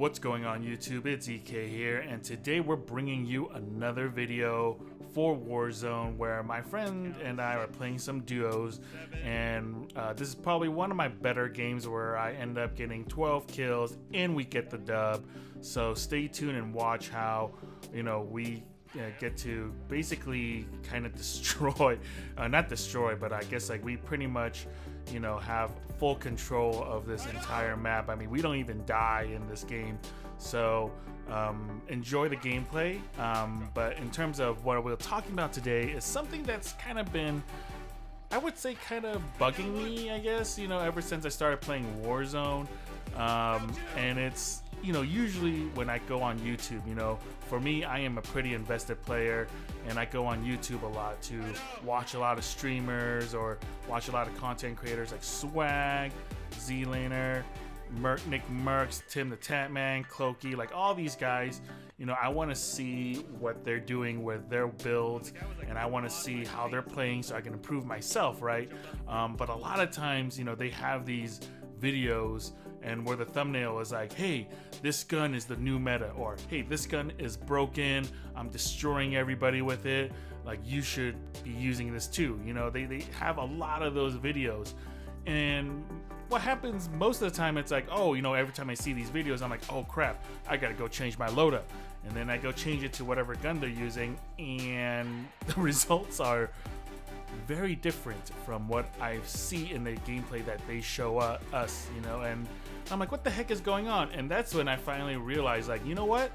What's going on YouTube? It's EK here, and today we're bringing you another video for Warzone where my friend and I are playing some duos, and this is probably one of my better games where I end up getting 12 kills and we get the dub. So stay tuned and watch how we get to basically kind of destroy, not destroy, but I guess like we pretty much have full control of this entire map. I mean, we don't even die in this game, so enjoy the gameplay. But in terms of what we're talking about today is something that's kind of been, I would say, kind of bugging me, I guess, ever since I started playing Warzone. And it's, usually when I go on YouTube, for me, I am a pretty invested player, and I go on YouTube a lot to watch a lot of streamers or watch a lot of content creators like Swag, Z-Laner, Nick Mercs, Tim the Tatman, Clokey, like all these guys. I want to see what they're doing with their builds, and I want to see how they're playing so I can improve myself, right? But a lot of times, they have these videos and where the thumbnail is like, hey, this gun is the new meta, or hey, this gun is broken, I'm destroying everybody with it, like you should be using this too. They have a lot of those videos, and what happens most of the time, it's like, oh, every time I see these videos, I'm like, oh crap, I gotta go change my loadout, and then I go change it to whatever gun they're using, and the results are very different from what I see in the gameplay that they show us, and I'm like, what the heck is going on? And that's when I finally realized, like, you know what?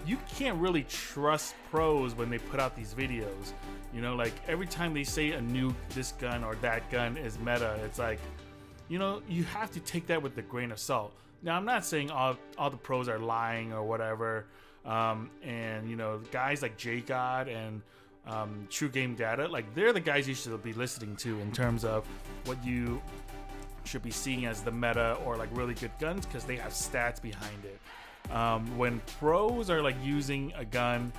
You can't really trust pros when they put out these videos. Like every time they say this gun or that gun is meta, it's like, you have to take that with a grain of salt. Now, I'm not saying all the pros are lying or whatever, and guys like J-God and True Game Data, like they're the guys you should be listening to in terms of what you should be seeing as the meta or like really good guns, because they have stats behind it. When pros are like using a gun,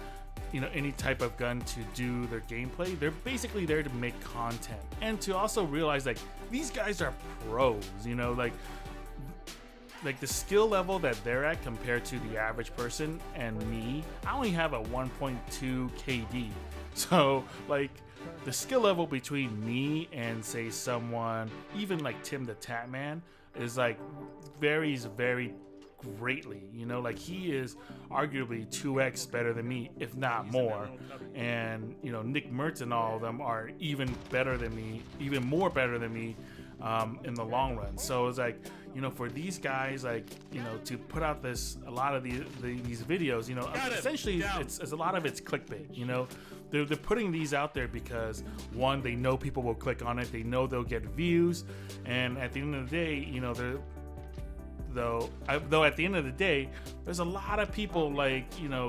any type of gun to do their gameplay, they're basically there to make content and to also realize like these guys are pros, like the skill level that they're at compared to the average person and me. I only have a 1.2 KD. So like the skill level between me and say someone even like Tim the Tatman is like varies very greatly. Like he is arguably 2x better than me, if not more, and Nick Mertz and all of them are even better than me, even more better than me in the long run. So it's like, for these guys, like, to put out a lot of these videos, essentially it's a lot of it's clickbait. They're putting these out there because, one, they know people will click on it, they know they'll get views, and at the end of the day, though at the end of the day, there's a lot of people, like,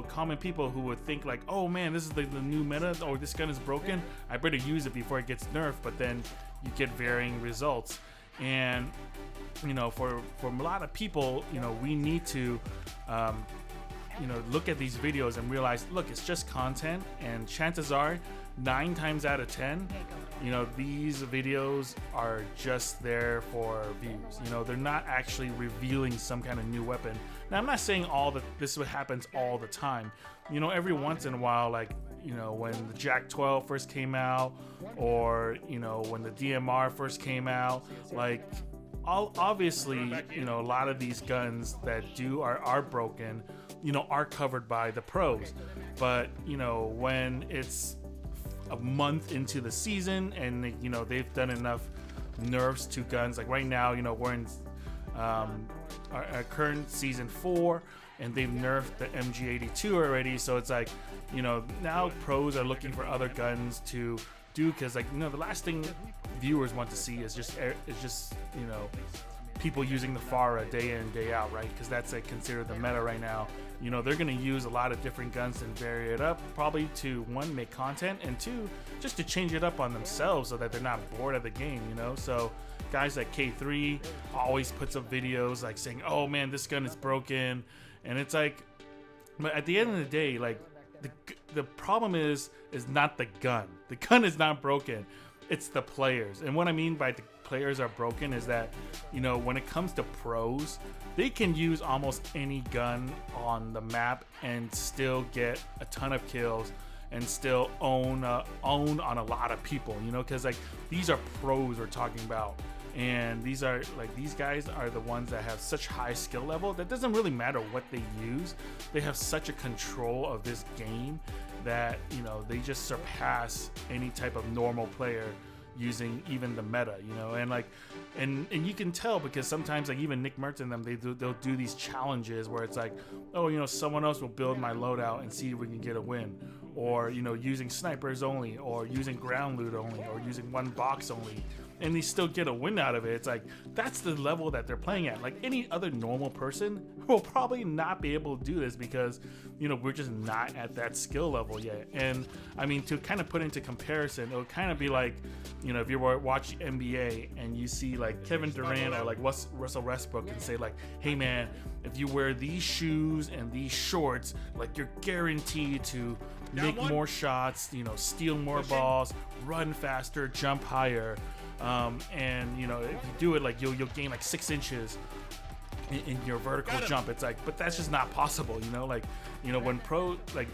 common people who would think like, oh man, this is the new meta, or this gun is broken, I better use it before it gets nerfed. But then you get varying results, and for a lot of people, we need to look at these videos and realize, look, it's just content, and chances are 9 times out of 10, these videos are just there for views. They're not actually revealing some kind of new weapon. Now, I'm not saying this happens all the time. Every once in a while, like, when the Jack 12 first came out, or when the DMR first came out, like, obviously, a lot of these guns that are broken, are covered by the pros. But when it's a month into the season and they've done enough nerfs to guns, like right now, we're in our current season 4, and they've nerfed the MG82 already. So it's like, now pros are looking for other guns to do, because like, the last thing viewers want to see is just people using the Farah day in, day out, right? Because that's like considered the meta right now. They're going to use a lot of different guns and vary it up, probably to, one, make content, and two, just to change it up on themselves so that they're not bored of the game. So guys like K3 always puts up videos like saying, oh man, this gun is broken, and it's like, but at the end of the day, like, the problem is not the gun. The gun is not broken. It's the players. And what I mean by players are broken is that, you know, when it comes to pros, they can use almost any gun on the map and still get a ton of kills and still own on a lot of people, you know, because like these are pros we're talking about. And these are like, these guys are the ones that have such high skill level that doesn't really matter what they use. They have such a control of this game that, you know, they just surpass any type of normal player using even the meta, you know. And like, and you can tell because sometimes like even Nick Mertz and them, they'll do these challenges where it's like, oh, you know, someone else will build my loadout and see if we can get a win, or, you know, using snipers only, or using ground loot only, or using one box only, and they still get a win out of it. It's like, that's the level that they're playing at. Like any other normal person will probably not be able to do this because, you know, we're just not at that skill level yet. And I mean, to kind of put into comparison, it'll kind of be like, you know, if you're watching NBA and you see like Kevin Durant or like Russell Westbrook and say like, hey man, if you wear these shoes and these shorts, like you're guaranteed to make more shots, you know, steal more balls, run faster, jump higher. And you know, if you do it, like you'll gain like 6 inches in your vertical jump. It's like, but that's just not possible, you know. Like, you know, when like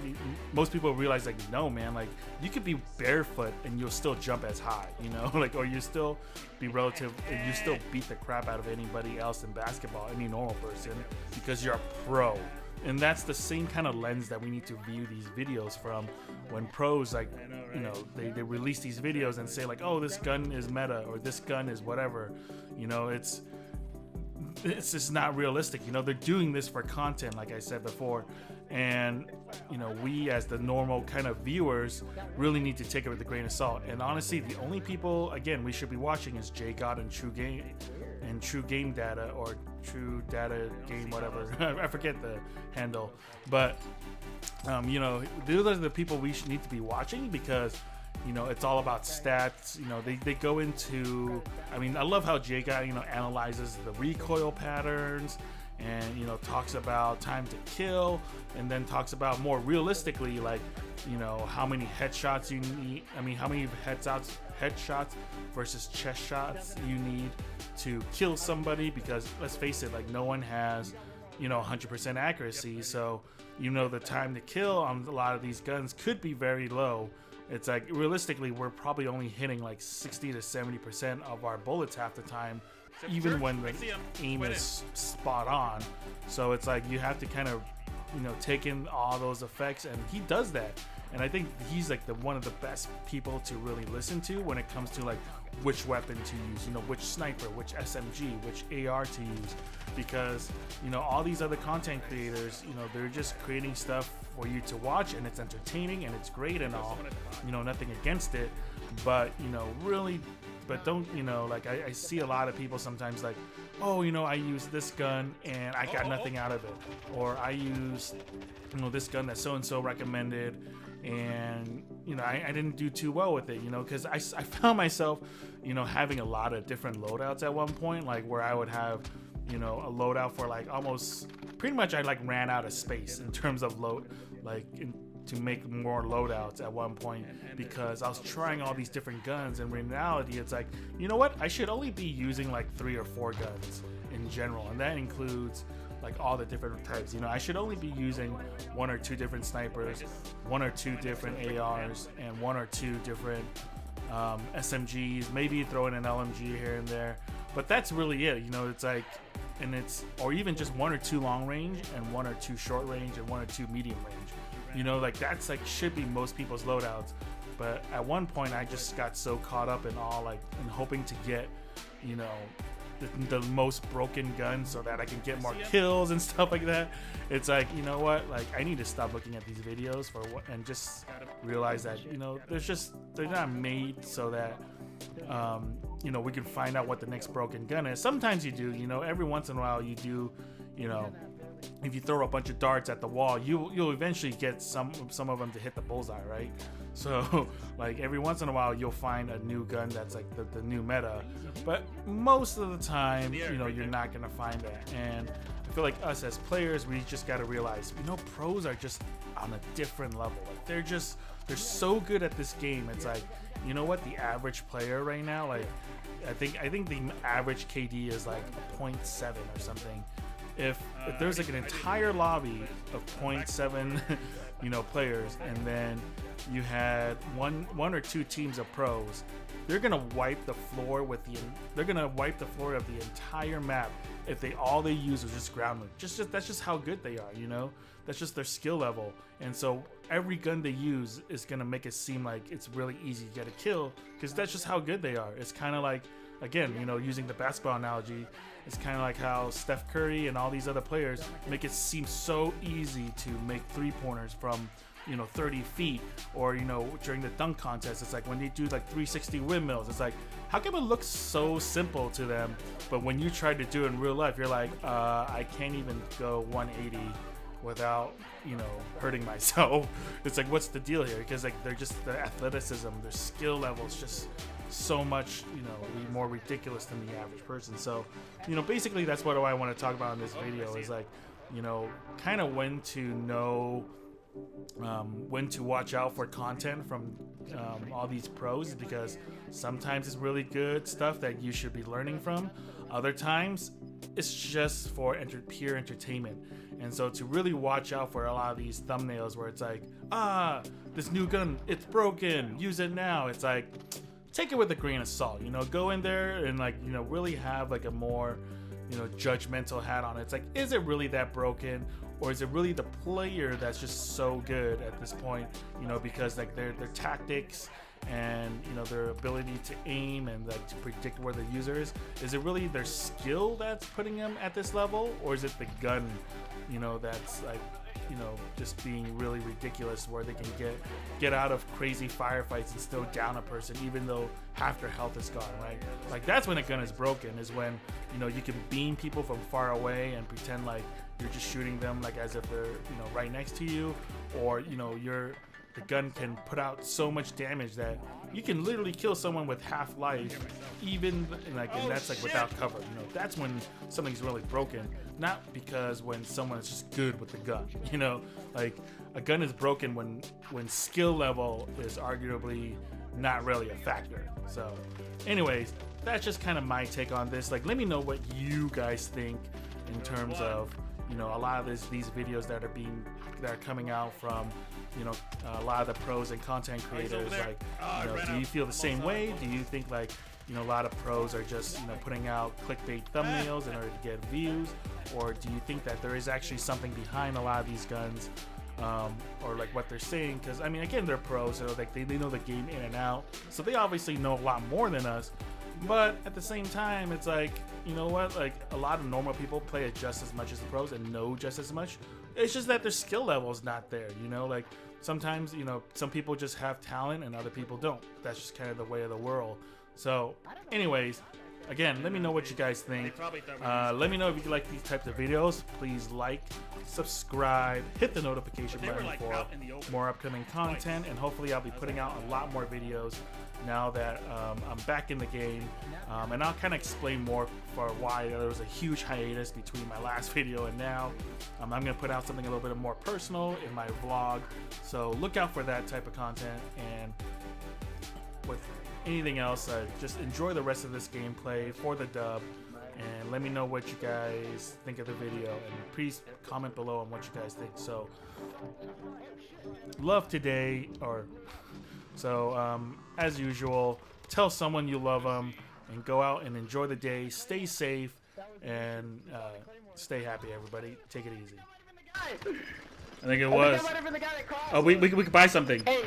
most people realize like, no man, like you could be barefoot and you'll still jump as high, you know. Like, or you still be you still beat the crap out of anybody else in basketball, any normal person, because you're a pro. And that's the same kind of lens that we need to view these videos from. When pros, like, you know, they release these videos and say like, oh, this gun is meta, or this gun is whatever, you know, it's just not realistic. You know, they're doing this for content, like I said before. And, you know, we as the normal kind of viewers really need to take it with a grain of salt. And honestly, the only people, again, we should be watching is J God and True Game Data, or True Data Game, whatever. I forget the handle. But, you know, those are the people we should need to be watching, because, you know, it's all about stats. You know, they go into, I mean, I love how J Guy, you know, analyzes the recoil patterns, and, you know, talks about time to kill, and then talks about more realistically, like, you know, how many headshots you need. I mean, how many headshots versus chest shots you need to kill somebody, because let's face it, like no one has, you know, 100% accuracy. So, you know, the time to kill on a lot of these guns could be very low. It's like, realistically, we're probably only hitting like 60 to 70% of our bullets half the time, even when the aim is spot on. So it's like, you have to kind of, you know, take in all those effects, and he does that. And I think he's like one of the best people to really listen to when it comes to like which weapon to use, you know, which sniper, which SMG, which AR to use, because, you know, all these other content creators, you know, they're just creating stuff for you to watch, and it's entertaining and it's great and all, you know, nothing against it, but, you know, really, but don't, you know, like I see a lot of people sometimes like, oh, you know, I use this gun and I got nothing out of it, or I use, you know, this gun that so-and-so recommended, and, you know, I didn't do too well with it, you know, because I found myself, you know, having a lot of different loadouts at one point, like where I would have, you know, a loadout for like almost pretty much, I like ran out of space in terms of to make more loadouts at one point, because I was trying all these different guns, and in reality it's like, you know what, I should only be using like 3 or 4 guns in general, and that includes like all the different types. You know, I should only be using 1 or 2 different snipers, 1 or 2 different ARs, and 1 or 2 different SMGs, maybe throw in an LMG here and there, but that's really it. You know, it's like, and it's, or even just 1 or 2 long range and 1 or 2 short range and 1 or 2 medium range. You know, like that's like should be most people's loadouts. But at one point I just got so caught up in all like in hoping to get, you know, the most broken gun so that I can get more kills and stuff like that. It's like, you know what, like I need to stop looking at these videos for what, and just realize that, you know, they're not made so that you know, we can find out what the next broken gun is. Sometimes you do, you know, every once in a while you do, you know, if you throw a bunch of darts at the wall, you'll eventually get some of them to hit the bullseye, right? So like every once in a while you'll find a new gun that's like the new meta, but most of the time, you know, you're not gonna find that. And I feel like us as players, we just gotta realize, you know, pros are just on a different level. Like they're so good at this game. It's like, you know what, the average player right now, like I think the average KD is like a 0.7 or something. If there's like an entire lobby of 0.7 you know, players, and then you had one or two teams of pros, they're gonna wipe the floor with they're gonna wipe the floor of the entire map if all they use is just ground loot. That's just how good they are, you know. That's just their skill level. And so every gun they use is gonna make it seem like it's really easy to get a kill, because that's just how good they are. It's kind of like, again, you know, using the basketball analogy, it's kind of like how Steph Curry and all these other players make it seem so easy to make three-pointers from, you know, 30 feet, or, you know, during the dunk contest, it's like when they do like 360 windmills, it's like, how come it looks so simple to them, but when you try to do it in real life, you're like, I can't even go 180 without, you know, hurting myself. It's like, what's the deal here? Because like they're just, their athleticism, their skill level is just so much, you know, more ridiculous than the average person. So, you know, basically that's what I want to talk about in this video, is like, you know, kind of when to know when to watch out for content from all these pros, because sometimes it's really good stuff that you should be learning from. Other times it's just for pure entertainment. And so to really watch out for a lot of these thumbnails where it's like, this new gun, it's broken, use it now. It's like, take it with a grain of salt, you know, go in there and like, you know, really have like a more, you know, judgmental hat on it. It's like, is it really that broken? Or is it really the player that's just so good at this point, you know, because like their tactics and, you know, their ability to aim and like to predict where the user is it really their skill that's putting them at this level? Or is it the gun, you know, that's like, you know, just being really ridiculous, where they can get out of crazy firefights and still down a person even though half their health is gone, right? Like that's when a gun is broken, is when, you know, you can beam people from far away and pretend like you're just shooting them like as if they're, you know, right next to you, or, you know, the gun can put out so much damage that you can literally kill someone with half life, even like, and that's like without cover. You know, that's when something's really broken. Not because when someone is just good with the gun. You know, like a gun is broken when skill level is arguably not really a factor. So, anyways, that's just kind of my take on this. Like, let me know what you guys think in terms of, you know, a lot of these videos that are coming out from, you know, a lot of the pros and content creators. Like, you know, do you feel the same way? Do you think like, you know, a lot of pros are just, you know, putting out clickbait thumbnails in order to get views? Or do you think that there is actually something behind a lot of these guns, or like what they're saying? Because I mean, again, they're pros, so like they know the game in and out, so they obviously know a lot more than us. But at the same time, it's like, you know what, like a lot of normal people play it just as much as the pros and know just as much. It's just that their skill level is not there, you know. Like sometimes, you know, some people just have talent and other people don't. That's just kind of the way of the world. So anyways, again, let me know what you guys think. Let me know if you like these types of videos. Please like, subscribe, hit the notification button for more upcoming content, and hopefully I'll be putting out a lot more videos now that I'm back in the game, and I'll kind of explain more for why there was a huge hiatus between my last video and now. I'm going to put out something a little bit more personal in my vlog, so look out for that type of content. And with anything else, just enjoy the rest of this gameplay for the dub, and let me know what you guys think of the video, and please comment below on what you guys think. So love today, or so as usual, tell someone you love them and go out and enjoy the day. Stay safe and stay happy, everybody. Take it easy. I think it was. Oh, we could buy something. Hey,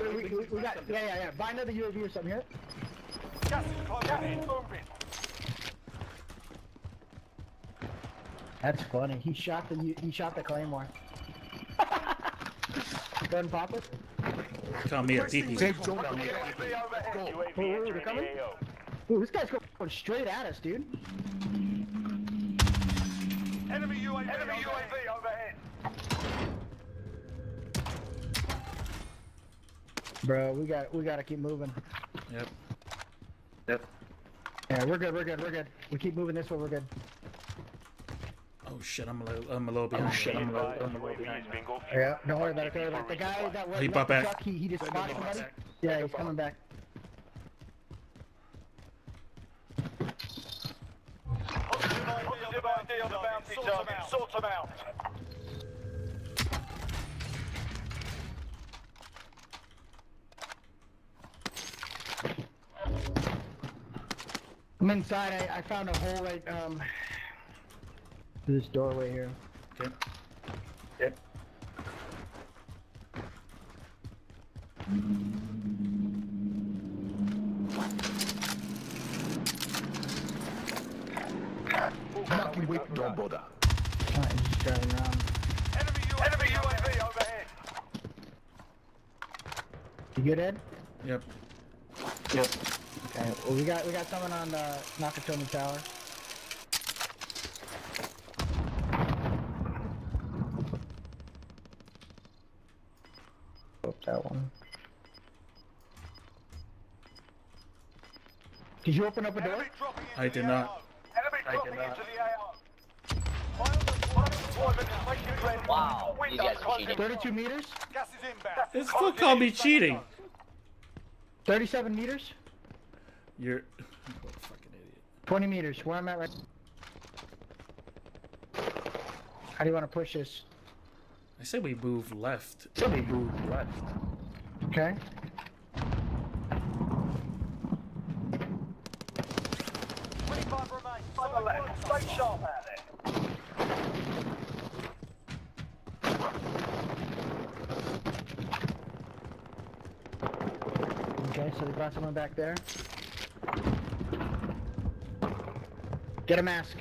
we got, yeah. Buy another UAV or something here. That's funny. He shot the claymore. Go ahead and pop it. Call me a TP. They're coming. Ooh, this guy's going straight at us, dude. Enemy UAV overhead. Bro, we gotta keep moving. Yep. Yeah, we're good. We keep moving this way, we're good. Oh shit, I'm a little behind. Yeah, don't worry about it. Don't worry about it. The guy that was He left bought the back. truck, he just spotted somebody. Yeah, he's coming back. Positive ID on the bounty target. Sort them out. I'm inside. I found a hole right through this doorway here. Okay. Yep. Don't bother. Alright, he's just driving around. Enemy UAV overhead. You good, Ed? Yep. Yep. Okay. Well, we got someone on the Nakatomi Tower. Oh, that one. Did you open up a door? Enemy dropping into I did the not. AO. Enemy dropping into the AO. Fire deployment is making ready. Wow, you Windows guys are closing. cheating. 32 meters? Gas is inbound. It's full call me cheating. 37 meters? You're what a fucking idiot. 20 meters. Where I'm at right. How do you want to push this? I said we move left. Okay. On the left. Stay sharp out there. Okay, so they brought someone back there. Get a mask.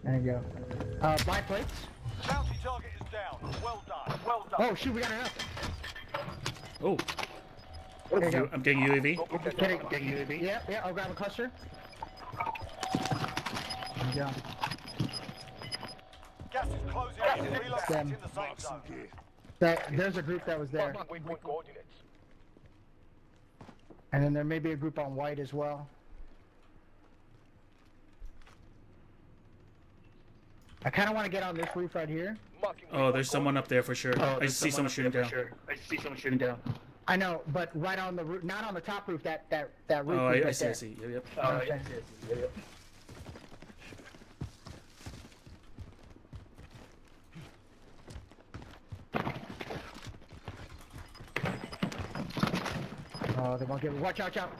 There you go. Buy plates. Bounty target is down. Well done. Well done. Oh shoot, we got her up. Oh, There you go. I'm getting UAV. Get UAV. Yeah, yeah, I'll grab a cluster. There you go. Gas is closing. Relocating Them. in the safe zone. There's a group that was there. And then there may be a group on white as well. I kind of want to get on this roof right here. Oh, there's someone up there for sure. I see someone shooting down. I know, but right on the roof, not on the top roof. That roof. Oh, is I right see. there. I see. Yep. Okay. Oh, they won't give it. Watch out, watch out.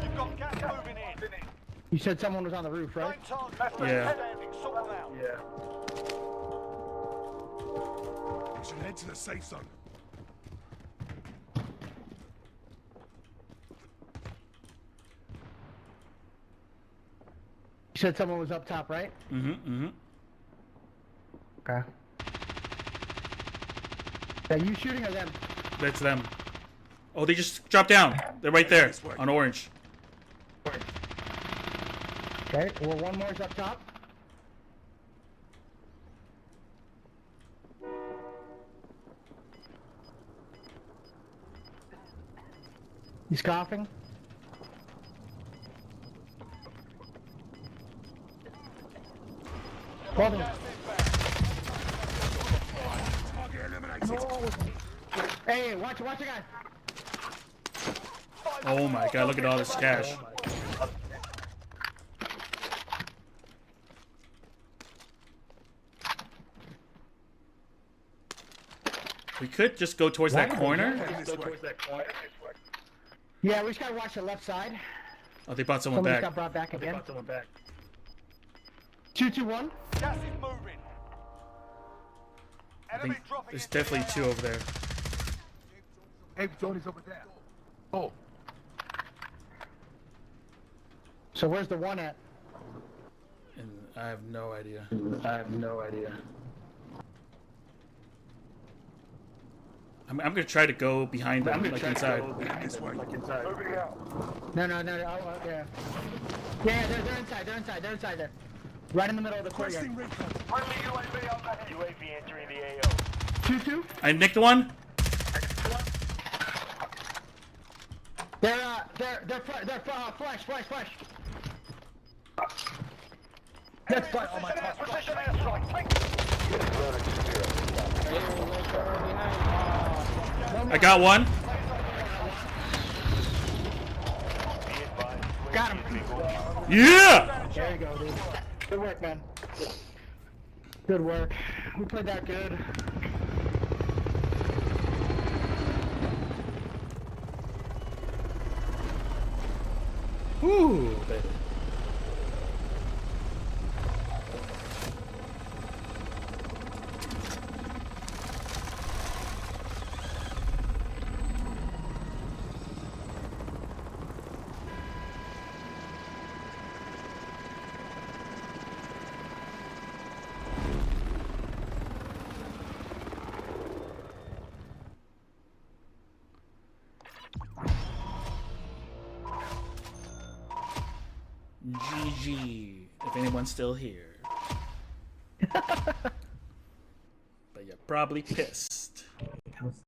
You've got gas moving in. You said someone was on the roof, right? 9 targets Yeah. standing. Sort them out. We should head to the safe zone. You said someone was up top, right? Mm-hmm. Okay. Are you shooting or them? That's them. Oh, they just dropped down. They're right there on orange. Okay, well, one more is up top. He's coughing. Hold him. Target eliminated. Hey, watch the guy. Oh my god, look at all this cash. We could just go towards that corner. Yeah, we just gotta watch the left side. Oh, they brought someone Somebody back. got brought back again. 221. Gas is moving. I Enemy think dropping there's into the definitely two AO. over there. Hey, Johnny's over there. Oh, So where's the one at? And I have no idea. I'm gonna try to go behind them, like inside. this way. Moving out. No. Oh, yeah. Yeah, they're inside there. Right in the middle of the courtyard. Requesting recon. Friendly UAV overhead. UAV entering the AO. 2-2. I nicked one. Flash. That's fine. Oh my god. Precision airstrike. Take I got one. Got him. Yeah! There you go, dude. Good work, man. Good work. We played that good. Ooh, baby. GG, if anyone's still here. But you're probably pissed.